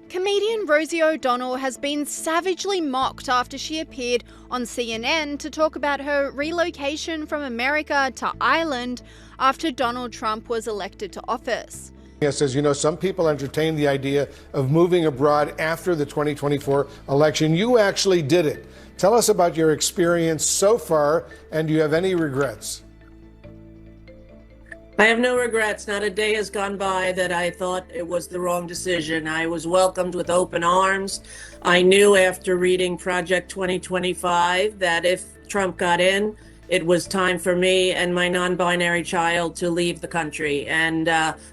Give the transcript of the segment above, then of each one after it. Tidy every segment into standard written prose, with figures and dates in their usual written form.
Comedian Rosie O'Donnell has been savagely mocked after she appeared on CNN to talk about her relocation from America to Ireland after Donald Trump was elected to office. Yes, as you know, some people entertain the idea of moving abroad after the 2024 election. You actually did it. Tell us about your experience so far, and do you have any regrets? I have no regrets. Not a day has gone by that I thought it was the wrong decision. I was welcomed with open arms. I knew after reading Project 2025 that if Trump got in, it was time for me and my non-binary child to leave the country. And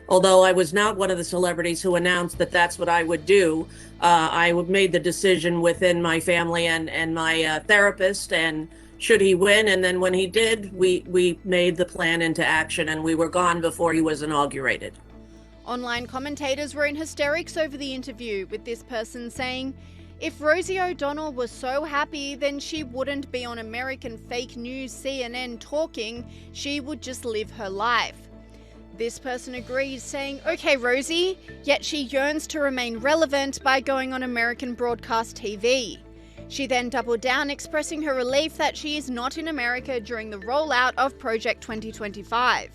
although I was not one of the celebrities who announced that that's what I would do, I made the decision within my family and my therapist, and should he win, and then when he did, we made the plan into action, and we were gone before he was inaugurated. Online commentators were in hysterics over the interview, with this person saying, if Rosie O'Donnell was so happy, then she wouldn't be on American fake news CNN talking, she would just live her life. This person agreed, saying, okay, Rosie, yet she yearns to remain relevant by going on American broadcast TV. She then doubled down, expressing her relief that she is not in America during the rollout of Project 2025.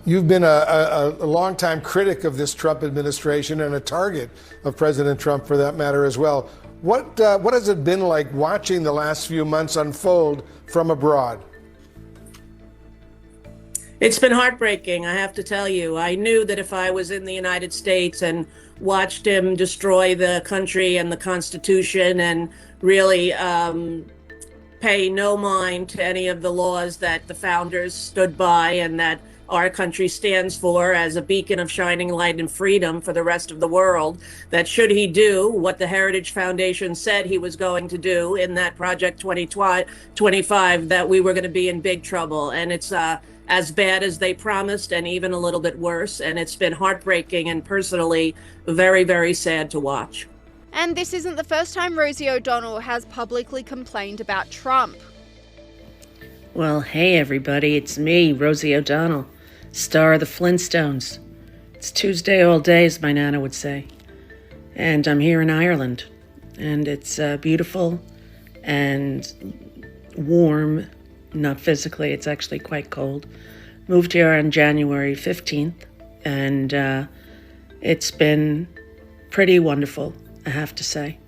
You've been a longtime critic of this Trump administration and a target of President Trump for that matter as well. What has it been like watching the last few months unfold from abroad? It's been heartbreaking, I have to tell you. I knew that if I was in the United States and watched him destroy the country and the Constitution and really pay no mind to any of the laws that the founders stood by and that our country stands for as a beacon of shining light and freedom for the rest of the world, that should he do what the Heritage Foundation said he was going to do in that Project 2025, that we were going to be in big trouble. And it's as bad as they promised and even a little bit worse. And it's been heartbreaking and personally very, very sad to watch. And this isn't the first time Rosie O'Donnell has publicly complained about Trump. Well, hey everybody, it's me, Rosie O'Donnell, star of the Flintstones. It's Tuesday all day, as my nana would say. And I'm here in Ireland. And it's beautiful and warm. Not physically, it's actually quite cold. Moved here on January 15th, and it's been pretty wonderful, I have to say.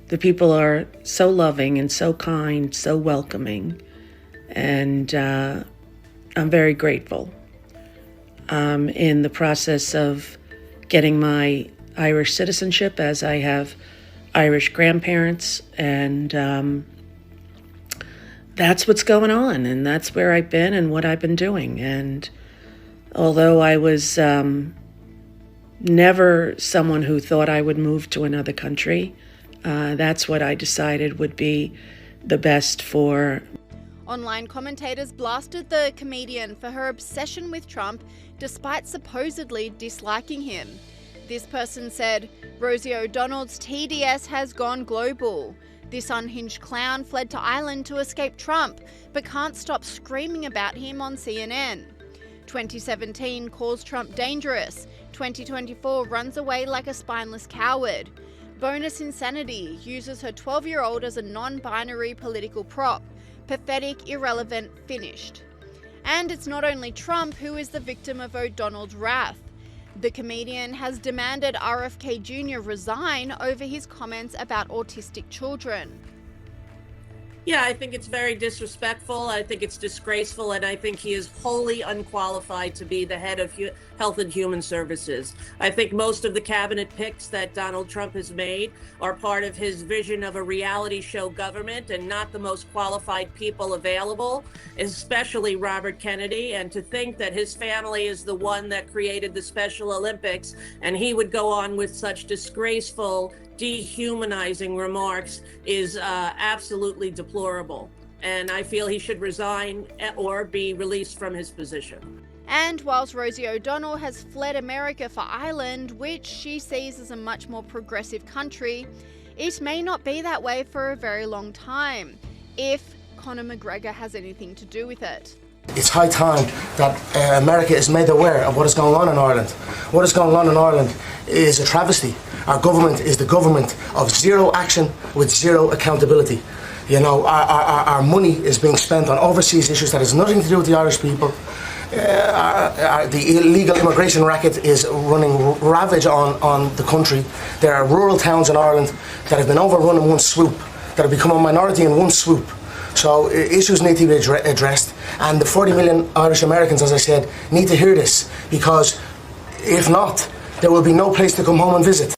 The people are so loving and so kind, so welcoming, and I'm very grateful. I'm in the process of getting my Irish citizenship, as I have Irish grandparents, and that's what's going on, and that's where I've been and what I've been doing. And although I was never someone who thought I would move to another country, that's what I decided would be the best for. Online commentators blasted the comedian for her obsession with Trump despite supposedly disliking him. This person said, Rosie O'Donnell's TDS has gone global. This unhinged clown fled to Ireland to escape Trump, but can't stop screaming about him on CNN. 2017 calls Trump dangerous. 2024 runs away like a spineless coward. Bonus insanity, uses her 12-year-old as a non-binary political prop. Pathetic, irrelevant, finished. And it's not only Trump who is the victim of O'Donnell's wrath. The comedian has demanded RFK Jr. resign over his comments about autistic children. Yeah, I think it's very disrespectful. I think it's disgraceful, and I think he is wholly unqualified to be the head of Health and Human Services. I think most of the cabinet picks that Donald Trump has made are part of his vision of a reality show government and not the most qualified people available, especially Robert Kennedy. And to think that his family is the one that created the Special Olympics and he would go on with such disgraceful, dehumanizing remarks is absolutely deplorable. And I feel he should resign or be released from his position. And whilst Rosie O'Donnell has fled America for Ireland, which she sees as a much more progressive country, it may not be that way for a very long time, if Conor McGregor has anything to do with it. It's high time that America is made aware of what is going on in Ireland. What is going on in Ireland is a travesty. Our government is the government of zero action with zero accountability. You know, our money is being spent on overseas issues that has nothing to do with the Irish people. The illegal immigration racket is running ravage on the country. There are rural towns in Ireland that have been overrun in one swoop, that have become a minority in one swoop. So issues need to be addressed, and the 40 million Irish Americans, as I said, need to hear this, because if not, there will be no place to come home and visit.